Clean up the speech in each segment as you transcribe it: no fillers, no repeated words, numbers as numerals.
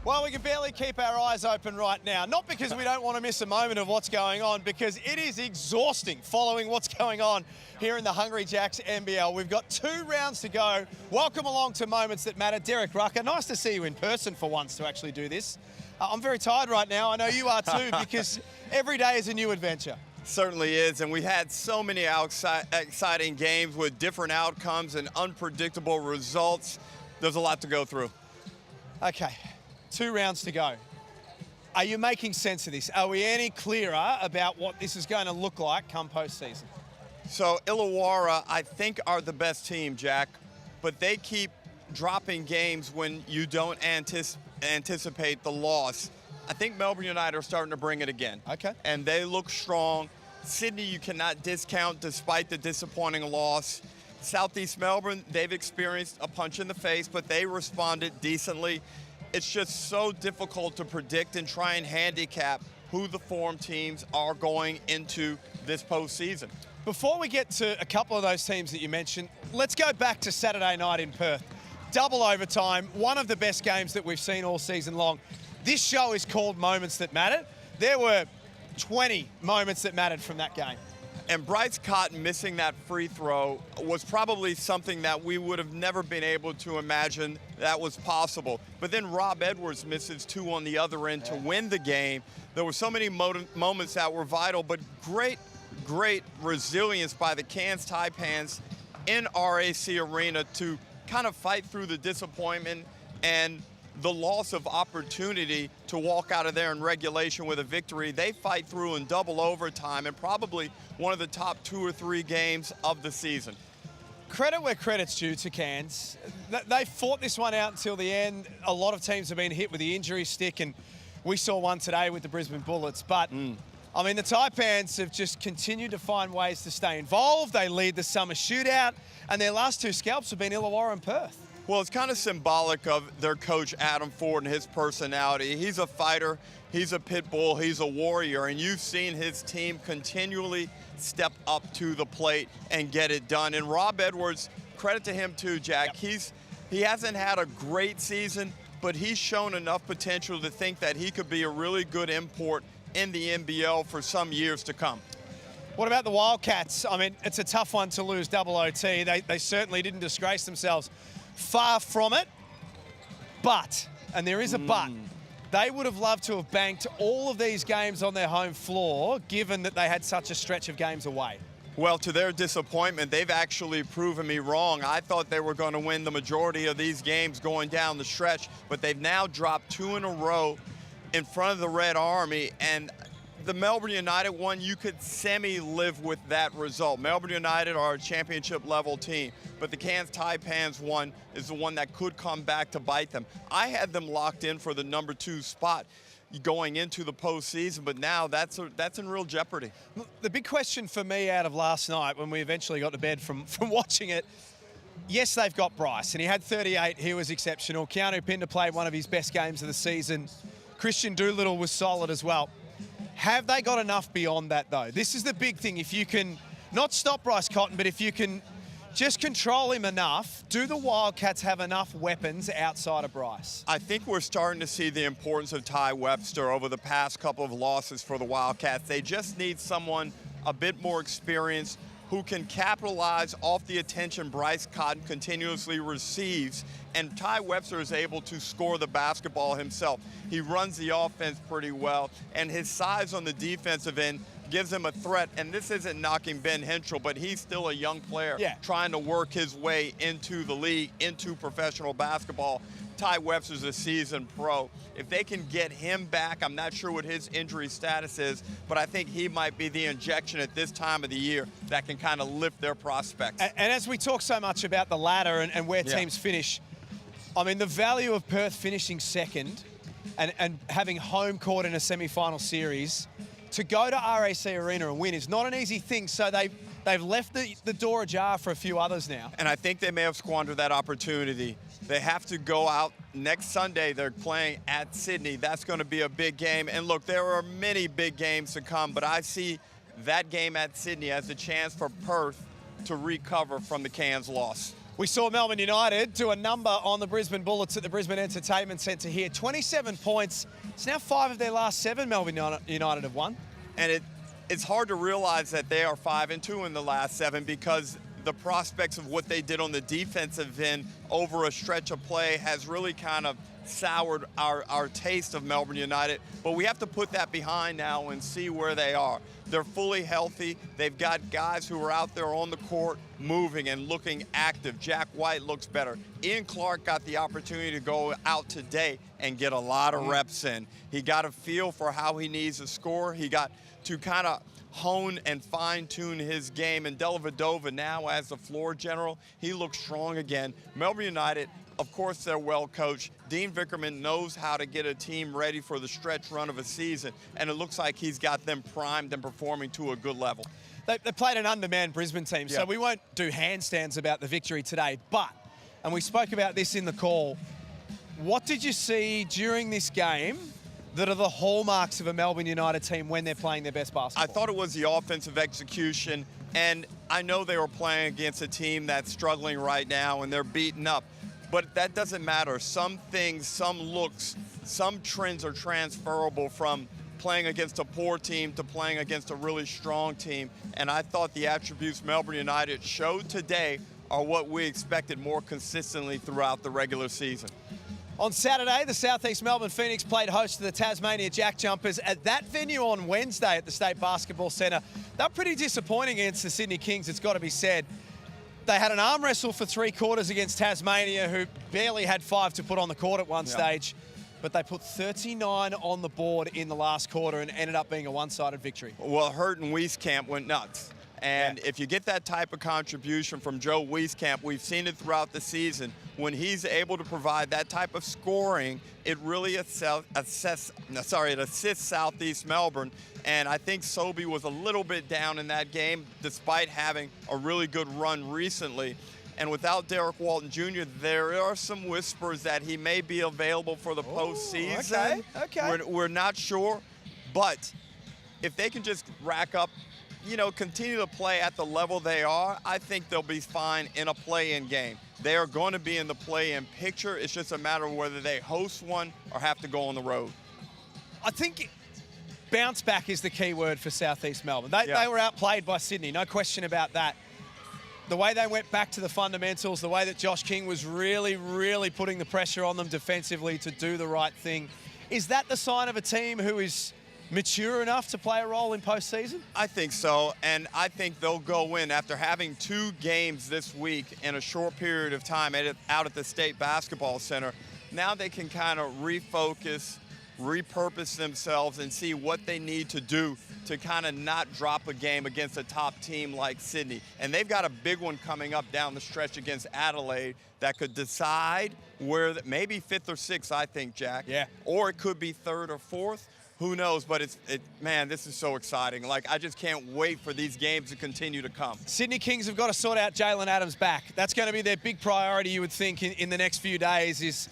Well, we can barely keep our eyes open right now, not because we don't want to miss a moment of what's going on, because it is exhausting following what's going on here in the Hungry Jacks NBL. We've got 2 rounds to go. Welcome along to Moments That Matter. Derek Rucker, nice to see you in person for once to actually do this. I'm very tired right now. I know you are too, because every day is a new adventure. Certainly is, and we had so many exciting games with different outcomes and unpredictable results. There's a lot to go through. Okay, 2 rounds to go. Are you making sense of this? Are we any clearer about what this is going to look like come postseason? So Illawarra, I think, are the best team, Jack, but they keep dropping games when you don't anticipate the loss. I think Melbourne United are starting to bring it again. Okay. And they look strong. Sydney, you cannot discount despite the disappointing loss. Southeast Melbourne, they've experienced a punch in the face, but they responded decently. It's just so difficult to predict and try and handicap who the form teams are going into this postseason. Before we get to a couple of those teams that you mentioned, let's go back to Saturday night in Perth. Double overtime, one of the best games that we've seen all season long. This show is called Moments That Mattered. There were 20 moments that mattered from that game. And Bryce Cotton missing that free throw was probably something that we would have never been able to imagine that was possible. But then Rob Edwards misses 2 on the other end to win the game. There were so many moments that were vital, but great resilience by the Cairns Taipans in RAC Arena to kind of fight through the disappointment and the loss of opportunity to walk out of there in regulation with a victory. They fight through in double overtime and probably one of the top 2 or 3 games of the season. Credit where credit's due to Cairns. They fought this one out until the end. A lot of teams have been hit with the injury stick, and we saw one today with the Brisbane Bullets. But, I mean, the Taipans have just continued to find ways to stay involved. They lead the summer shootout, and their last 2 scalps have been Illawarra and Perth. Well, it's kind of symbolic of their coach, Adam Ford, and his personality. He's a fighter, he's a pit bull, he's a warrior, and you've seen his team continually step up to the plate and get it done. And Rob Edwards, credit to him too, Jack. Yep. He hasn't had a great season, but he's shown enough potential to think that he could be a really good import in the NBL for some years to come. What about the Wildcats? I mean, it's a tough one to lose double OT. They certainly didn't disgrace themselves. Far from it, but, and there is a but, they would have loved to have banked all of these games on their home floor, given that they had such a stretch of games away. Well, to their disappointment, they've actually proven me wrong. I thought they were going to win the majority of these games going down the stretch, but they've now dropped 2 in a row in front of the Red Army, and the Melbourne United one, you could semi-live with that result. Melbourne United are a championship-level team, but the Cairns Taipans one is the one that could come back to bite them. I had them locked in for the number 2 spot going into the postseason, but now that's in real jeopardy. The big question for me out of last night, when we eventually got to bed from watching it, yes, they've got Bryce, and he had 38. He was exceptional. Keanu Pinder played one of his best games of the season. Christian Doolittle was solid as well. Have they got enough beyond that, though? This is the big thing. If you can not stop Bryce Cotton, but if you can just control him enough, do the Wildcats have enough weapons outside of Bryce? I think we're starting to see the importance of Ty Webster over the past couple of losses for the Wildcats. They just need someone a bit more experienced who can capitalize off the attention Bryce Cotton continuously receives, and Ty Webster is able to score the basketball himself. He runs the offense pretty well, and his size on the defensive end gives him a threat. And this isn't knocking Ben Henschel, but he's still a young player trying to work his way into the league, into professional basketball. Ty Webster's a seasoned pro. If they can get him back, I'm not sure what his injury status is, but I think he might be the injection at this time of the year that can kind of lift their prospects. And as we talk so much about the ladder and where teams finish, I mean, the value of Perth finishing second and having home court in a semi-final series, to go to RAC Arena and win is not an easy thing, so they've left the door ajar for a few others now. And I think they may have squandered that opportunity. They have to go out next Sunday. They're playing at Sydney. That's going to be a big game. And look, there are many big games to come, but I see that game at Sydney as a chance for Perth to recover from the Cairns loss. We saw Melbourne United do a number on the Brisbane Bullets at the Brisbane Entertainment Centre here. 27 points. It's now 5 of their last 7 Melbourne United have won. And it's hard to realize that they are 5-2 in the last 7 because the prospects of what they did on the defensive end over a stretch of play has really kind of soured our taste of Melbourne United. But we have to put that behind now and see where they are. They're fully healthy. They've got guys who are out there on the court moving and looking active. Jack White looks better. Ian Clark got the opportunity to go out today and get a lot of reps in. He got a feel for how he needs to score. He got to kind of hone and fine-tune his game. And Dellavedova now as the floor general, he looks strong again. Melbourne United, of course, they're well coached. Dean Vickerman knows how to get a team ready for the stretch run of a season, and it looks like he's got them primed and performing to a good level. They played an undermanned Brisbane team, so we won't do handstands about the victory today. But, and we spoke about this in the call, what did you see during this game that are the hallmarks of a Melbourne United team when they're playing their best basketball? I thought it was the offensive execution, and I know they were playing against a team that's struggling right now and they're beaten up. But that doesn't matter. Some things, some looks, some trends are transferable from playing against a poor team to playing against a really strong team. And I thought the attributes Melbourne United showed today are what we expected more consistently throughout the regular season. On Saturday, the Southeast Melbourne Phoenix played host to the Tasmania Jack Jumpers at that venue on Wednesday at the State Basketball Centre. They're pretty disappointing against the Sydney Kings, it's got to be said. They had an arm wrestle for 3 quarters against Tasmania, who barely had 5 to put on the court at one stage. But they put 39 on the board in the last quarter and ended up being a one-sided victory. Well, Hurt and Wieskamp went nuts. And if you get that type of contribution from Joe Wieskamp, we've seen it throughout the season. When he's able to provide that type of scoring, it really assists Southeast Melbourne. And I think Sobey was a little bit down in that game, despite having a really good run recently. And without Derek Walton Jr., there are some whispers that he may be available for the postseason. Okay. We're not sure. But if they can just rack up, continue to play at the level they are, I think they'll be fine in a play-in game. They are going to be in the play-in picture. It's just a matter of whether they host one or have to go on the road. I think bounce back is the key word for Southeast Melbourne. They were outplayed by Sydney, no question about that. The way they went back to the fundamentals, the way that Josh King was really, really putting the pressure on them defensively to do the right thing. Is that the sign of a team who is mature enough to play a role in postseason? I think so, and I think they'll go in after having 2 games this week in a short period of time out at the State Basketball Center. Now they can kind of refocus, repurpose themselves, and see what they need to do to kind of not drop a game against a top team like Sydney. And they've got a big one coming up down the stretch against Adelaide that could decide where, maybe 5th or 6th, I think, Jack. Yeah. Or it could be 3rd or 4th. Who knows, but man, this is so exciting. Like, I just can't wait for these games to continue to come. Sydney Kings have got to sort out Jalen Adams back. That's going to be their big priority, you would think, in the next few days, is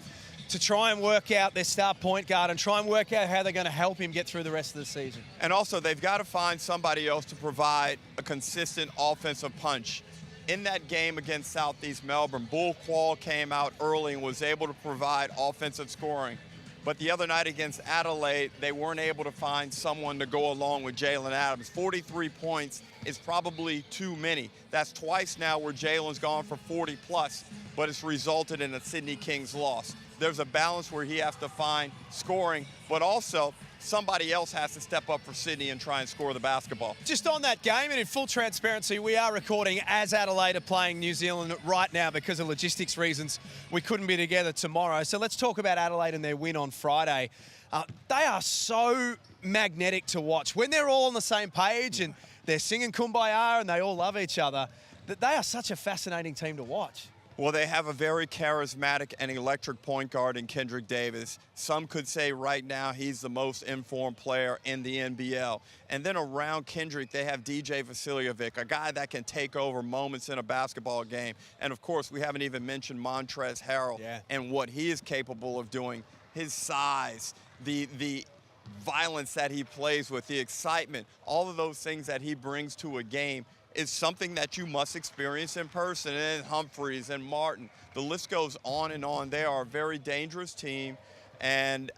to try and work out their star point guard and try and work out how they're going to help him get through the rest of the season. And also, they've got to find somebody else to provide a consistent offensive punch. In that game against Southeast Melbourne, Bull Quall came out early and was able to provide offensive scoring. But the other night against Adelaide, they weren't able to find someone to go along with Jalen Adams. 43 points is probably too many. That's twice now where Jalen's gone for 40+, but it's resulted in a Sydney Kings loss. There's a balance where he has to find scoring, but also somebody else has to step up for Sydney and try and score the basketball. Just on that game, and in full transparency, we are recording as Adelaide are playing New Zealand right now because of logistics reasons. We couldn't be together tomorrow. So let's talk about Adelaide and their win on Friday. They are so magnetic to watch. When they're all on the same page and they're singing Kumbaya and they all love each other, that they are such a fascinating team to watch. Well, they have a very charismatic and electric point guard in Kendrick Davis. Some could say right now he's the most informed player in the NBL. And then around Kendrick, they have DJ Vasiljevic, a guy that can take over moments in a basketball game. And, of course, we haven't even mentioned Montrezl Harrell and what he is capable of doing. His size, the violence that he plays with, the excitement, all of those things that he brings to a game. is something that you must experience in person. And Humphreys and Martin, the list goes on and on. They are a very dangerous team, and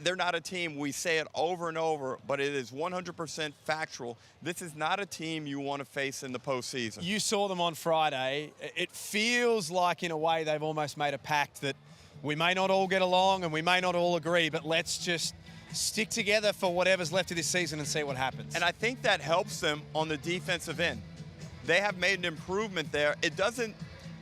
they're not a team, we say it over and over, but it is 100% factual. This is not a team you want to face in the postseason. You saw them on Friday. It feels like, in a way, they've almost made a pact that we may not all get along and we may not all agree, but let's just stick together for whatever's left of this season and see what happens. And I think that helps them on the defensive end. They have made an improvement there.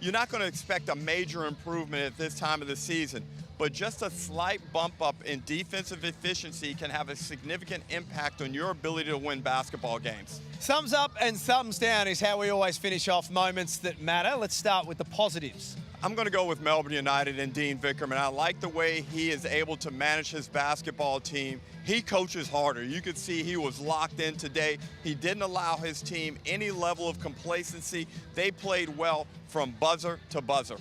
You're not going to expect a major improvement at this time of the season, but just a slight bump up in defensive efficiency can have a significant impact on your ability to win basketball games. Thumbs up and thumbs down is how we always finish off moments that matter. Let's start with the positives. I'm going to go with Melbourne United and Dean Vickerman. I like the way he is able to manage his basketball team. He coaches harder. You could see he was locked in today. He didn't allow his team any level of complacency. They played well from buzzer to buzzer.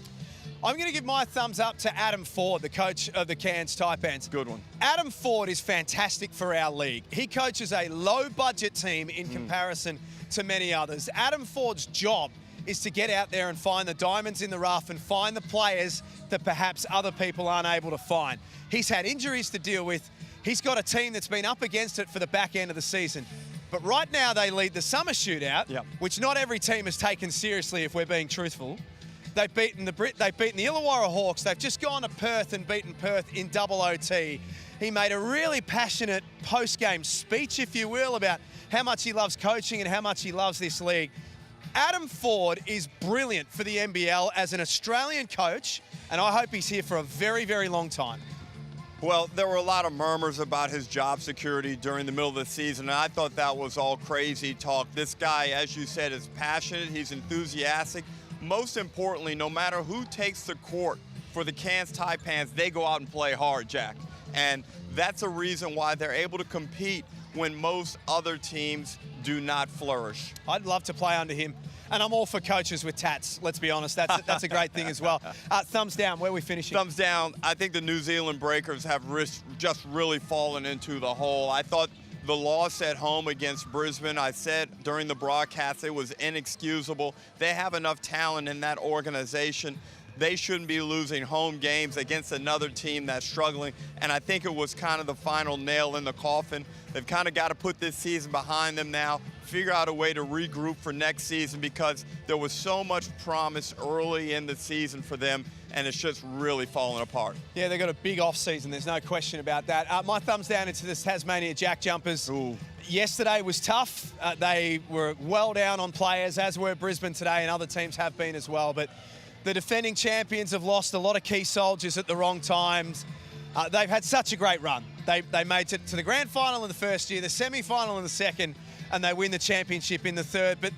I'm going to give my thumbs up to Adam Ford, the coach of the Cairns Taipans. Good one. Adam Ford is fantastic for our league. He coaches a low-budget team in comparison to many others. Adam Ford's job is to get out there and find the diamonds in the rough and find the players that perhaps other people aren't able to find. He's had injuries to deal with. He's got a team that's been up against it for the back end of the season. But right now they lead the summer shootout, which not every team has taken seriously, if we're being truthful. They've beaten the Illawarra Hawks. They've just gone to Perth and beaten Perth in double OT. He made a really passionate post-game speech, if you will, about how much he loves coaching and how much he loves this league. Adam Ford is brilliant for the NBL as an Australian coach, and I hope he's here for a very, very long time. Well, there were a lot of murmurs about his job security during the middle of the season, and I thought that was all crazy talk. This guy, as you said, is passionate. He's enthusiastic. Most importantly, no matter who takes the court for the Cairns Taipans, they go out and play hard, Jack. And that's a reason why they're able to compete when most other teams do not flourish. I'd love to play under him. And I'm all for coaches with tats, let's be honest. That's a great thing as well. Thumbs down, where are we finishing? Thumbs down. I think the New Zealand Breakers have just really fallen into the hole. I thought the loss at home against Brisbane, I said during the broadcast, it was inexcusable. They have enough talent in that organization. They shouldn't be losing home games against another team that's struggling. And I think it was kind of the final nail in the coffin. They've kind of got to put this season behind them now, figure out a way to regroup for next season, because there was so much promise early in the season for them, and it's just really falling apart. Yeah, they've got a big off-season. There's no question about that. My thumbs down into the Tasmania Jack Jumpers. Ooh. Yesterday was tough. They were well down on players, as were Brisbane today, and other teams have been as well. But the defending champions have lost a lot of key soldiers at the wrong times. They've had such a great run. They made it to the grand final in the first year, the semi-final in the second, and they win the championship in the third. But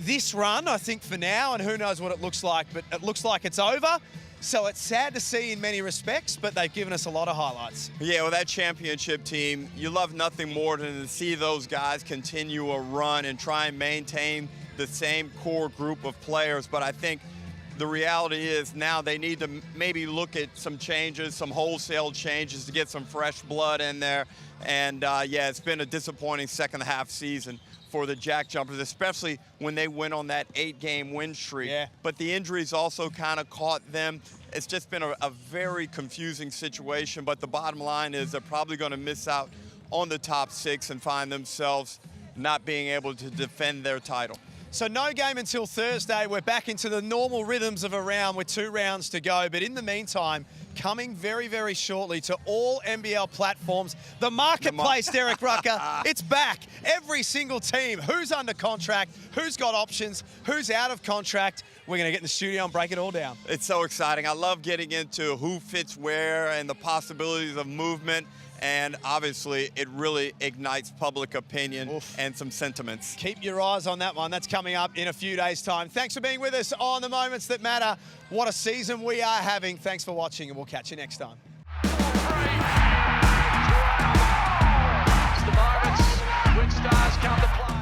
this run, I think for now, and who knows what it looks like, but it looks like it's over. So it's sad to see in many respects, but they've given us a lot of highlights. Yeah, well, that championship team, you love nothing more than to see those guys continue a run and try and maintain the same core group of players. But I think the reality is now they need to maybe look at some changes, some wholesale changes to get some fresh blood in there. And yeah, it's been a disappointing second half season for the Jack Jumpers, especially when they went on that 8-game win streak. Yeah. But the injuries also kind of caught them. It's just been a very confusing situation. But the bottom line is they're probably going to miss out on the top 6 and find themselves not being able to defend their title. So no game until Thursday. We're back into the normal rhythms of a round with 2 rounds to go. But in the meantime, coming very, very shortly to all NBL platforms, the marketplace, Derek Rucker, it's back. Every single team, who's under contract, who's got options, who's out of contract. We're going to get in the studio and break it all down. It's so exciting. I love getting into who fits where and the possibilities of movement. And obviously, it really ignites public opinion and some sentiments. Keep your eyes on that one. That's coming up in a few days' time. Thanks for being with us on The Moments That Matter. What a season we are having. Thanks for watching, and we'll catch you next time. It's the moments when stars come to play.